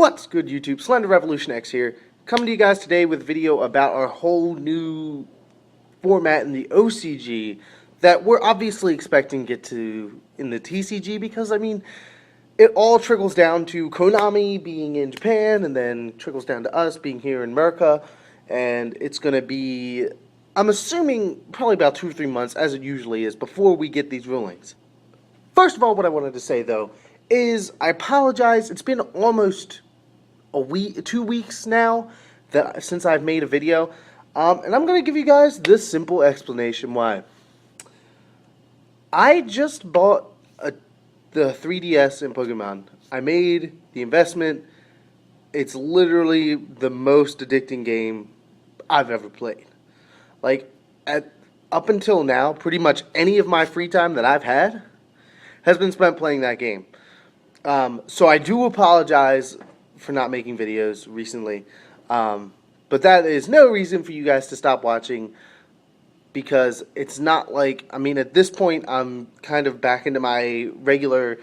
What's good, YouTube? Slender Revolution X here, coming to you guys today with a video about our whole new format in the OCG that we're obviously expecting to get to in the TCG, because, I mean, it all trickles down to Konami being in Japan, and then trickles down to us being here in America, and it's going to be, I'm assuming, probably about 2 or 3 months, as it usually is, before we get these rulings. First of all, what I wanted to say, though, is I apologize. It's been almost a week, 2 weeks now since I've made a video, and I'm going to give you guys this simple explanation why. I just bought the 3DS in Pokemon. I made the investment. It's literally the most addicting game I've ever played. Like, up until now, pretty much any of my free time that I've had has been spent playing that game. So I do apologize for not making videos recently, but that is no reason for you guys to stop watching, because it's not like, I mean, at this point I'm kind of back into my regular,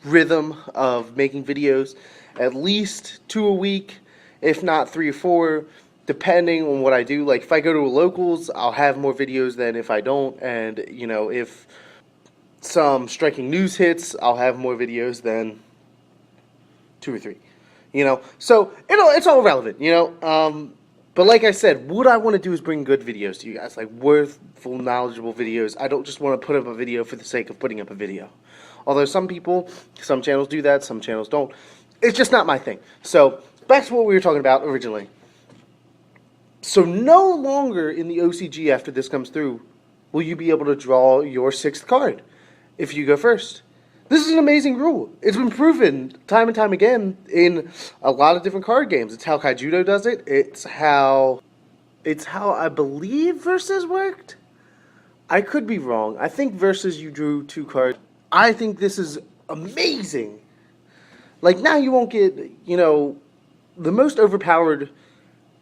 rhythm of making videos, at least 2 a week, if not 3 or 4, depending on what I do. Like, if I go to a locals, I'll have more videos than if I don't, and, if some striking news hits, I'll have more videos than 2 or 3, so it's all relevant, but like I said, what I want to do is bring good videos to you guys, like worthful, knowledgeable videos. I don't just want to put up a video for the sake of putting up a video, although some channels do that, some channels don't. It's just not my thing. So back to what we were talking about originally. So no longer in the OCG, after this comes through, will you be able to draw your 6th card if you go first. This is an amazing rule. It's been proven time and time again in a lot of different card games. It's how Kaijudo does it. It's how I believe Versus worked. I could be wrong. I think Versus you drew 2 cards. I think this is amazing. Like, now you won't get, the most overpowered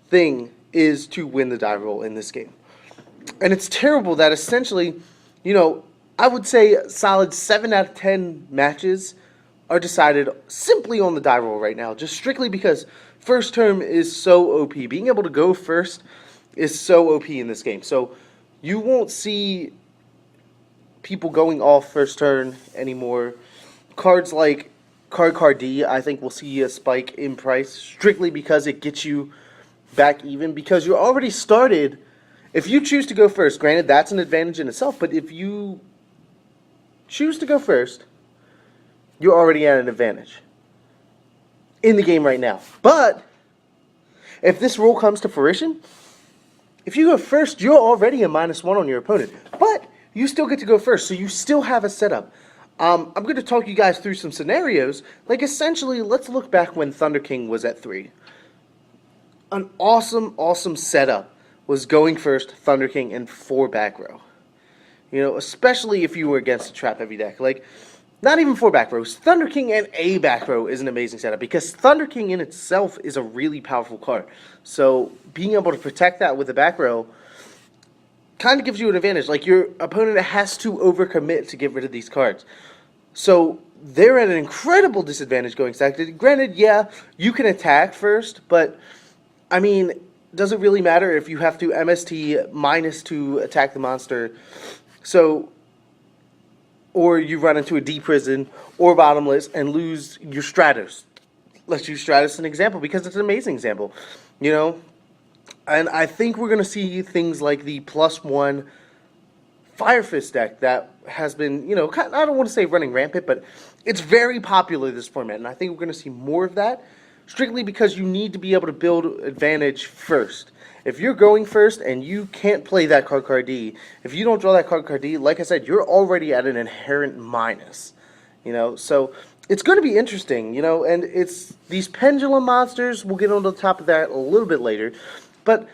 thing is to win the die roll in this game. And it's terrible that essentially, I would say a solid 7 out of 10 matches are decided simply on the die roll right now, just strictly because first term is so OP. Being able to go first is so OP in this game. So you won't see people going off first turn anymore. Cards like Card D, I think we'll see a spike in price strictly because it gets you back even, because you're already started. If you choose to go first, granted that's an advantage in itself, but if you choose to go first, you're already at an advantage in the game right now. But if this rule comes to fruition, if you go first, you're already a -1 on your opponent. But you still get to go first, so you still have a setup. I'm going to talk you guys through some scenarios. Like, essentially, let's look back when Thunder King was at 3. An awesome, awesome setup was going first, Thunder King, and 4 back row. Especially if you were against a trap-heavy deck. Like, not even 4 back rows. Thunder King and a back row is an amazing setup, because Thunder King in itself is a really powerful card. So, being able to protect that with a back row kind of gives you an advantage. Like, your opponent has to overcommit to get rid of these cards. So, they're at an incredible disadvantage going second. Granted, yeah, you can attack first, but, I mean, does it really matter if you have to MST -2 attack the monster? So, or you run into a D prison or bottomless and lose your Stratos. Let's use Stratos as an example, because it's an amazing example, And I think we're going to see things like the +1 Fire Fist deck that has been, I don't want to say running rampant, but it's very popular, this format. And I think we're going to see more of that, strictly because you need to be able to build advantage first. If you're going first and you can't play that card D, if you don't draw that card D, like I said, you're already at an inherent minus. So it's going to be interesting, and it's these pendulum monsters. We'll get on the top of that a little bit later, but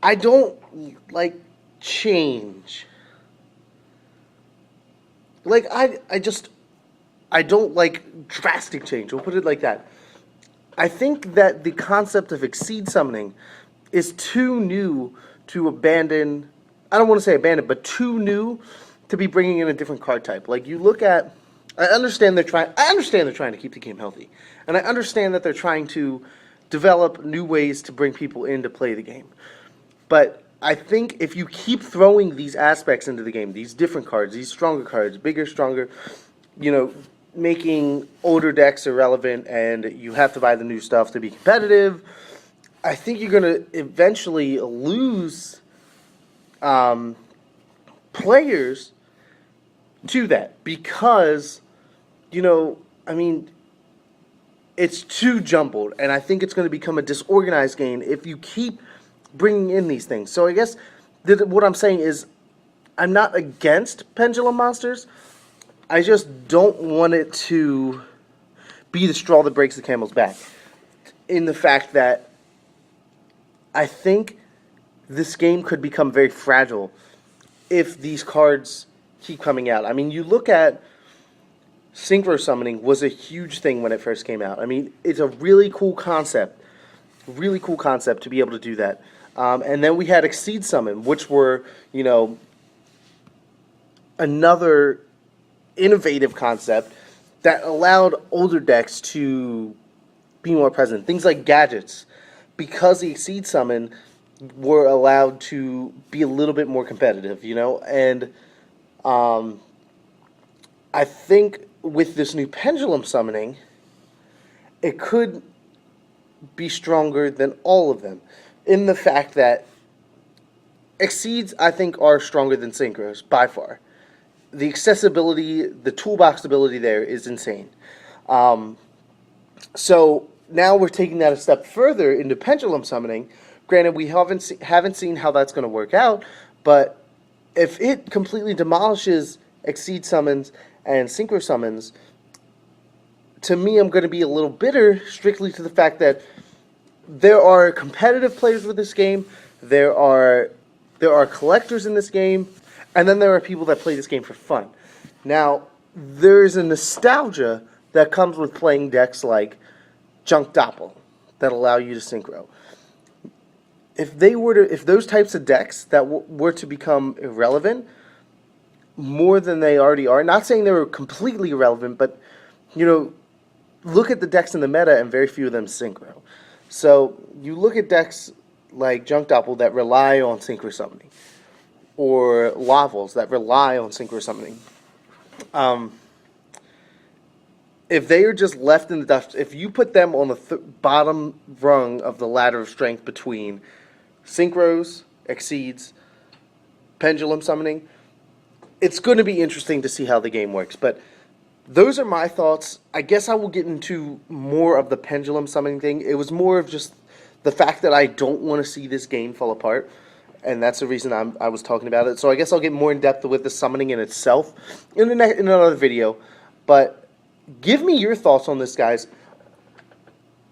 I don't like change. Like, I don't like drastic change. We'll put it like that. I think that the concept of Exceed Summoning is too new to abandon. I don't want to say abandon, but too new to be bringing in a different card type. Like, you look at I understand they're trying. I understand they're trying to keep the game healthy, and I understand that they're trying to develop new ways to bring people in to play the game. But I think if you keep throwing these aspects into the game, these different cards, these stronger cards, bigger, stronger, making older decks irrelevant, and you have to buy the new stuff to be competitive, I think you're going to eventually lose players to that because, it's too jumbled, and I think it's going to become a disorganized game if you keep bringing in these things. So I guess what I'm saying is I'm not against Pendulum Monsters. I just don't want it to be the straw that breaks the camel's back, in the fact that I think this game could become very fragile if these cards keep coming out. I mean, you look at Synchro Summoning was a huge thing when it first came out. I mean, it's a really cool concept to be able to do that. And then we had Exceed Summon, which were, another innovative concept that allowed older decks to be more present. Things like gadgets, because the Exceed Summon were allowed to be a little bit more competitive, and I think with this new Pendulum Summoning, it could be stronger than all of them, in the fact that Exceeds, I think, are stronger than Synchros, by far. The accessibility, the toolbox ability there is insane. So now we're taking that a step further into Pendulum Summoning. Granted, we haven't seen how that's going to work out, but if it completely demolishes Exceed Summons and Synchro Summons, to me, I'm going to be a little bitter, strictly to the fact that there are competitive players with this game, there are collectors in this game, and then there are people that play this game for fun. Now, there's a nostalgia that comes with playing decks like Junk Doppel that allow you to synchro. If those types of decks that were to become irrelevant more than they already are, not saying they were completely irrelevant, but look at the decks in the meta, and very few of them synchro. So you look at decks like Junk Doppel that rely on Synchro Summoning, or Lavels that rely on Synchro Summoning. If they are just left in the dust, if you put them on the bottom rung of the ladder of strength between Synchros, Exceeds, Pendulum Summoning, it's going to be interesting to see how the game works. But those are my thoughts. I guess I will get into more of the Pendulum Summoning thing. It was more of just the fact that I don't want to see this game fall apart, and that's the reason I was talking about it. So I guess I'll get more in depth with the summoning in itself in another video. But give me your thoughts on this, guys.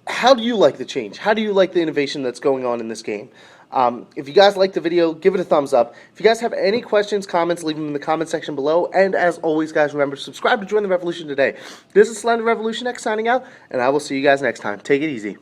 How do you like the change? How do you like the innovation that's going on in this game? If you guys liked the video, give it a thumbs up. If you guys have any questions, comments, leave them in the comment section below. And as always, guys, remember to subscribe to join the revolution today. This is Slender Revolution X signing out, and I will see you guys next time. Take it easy.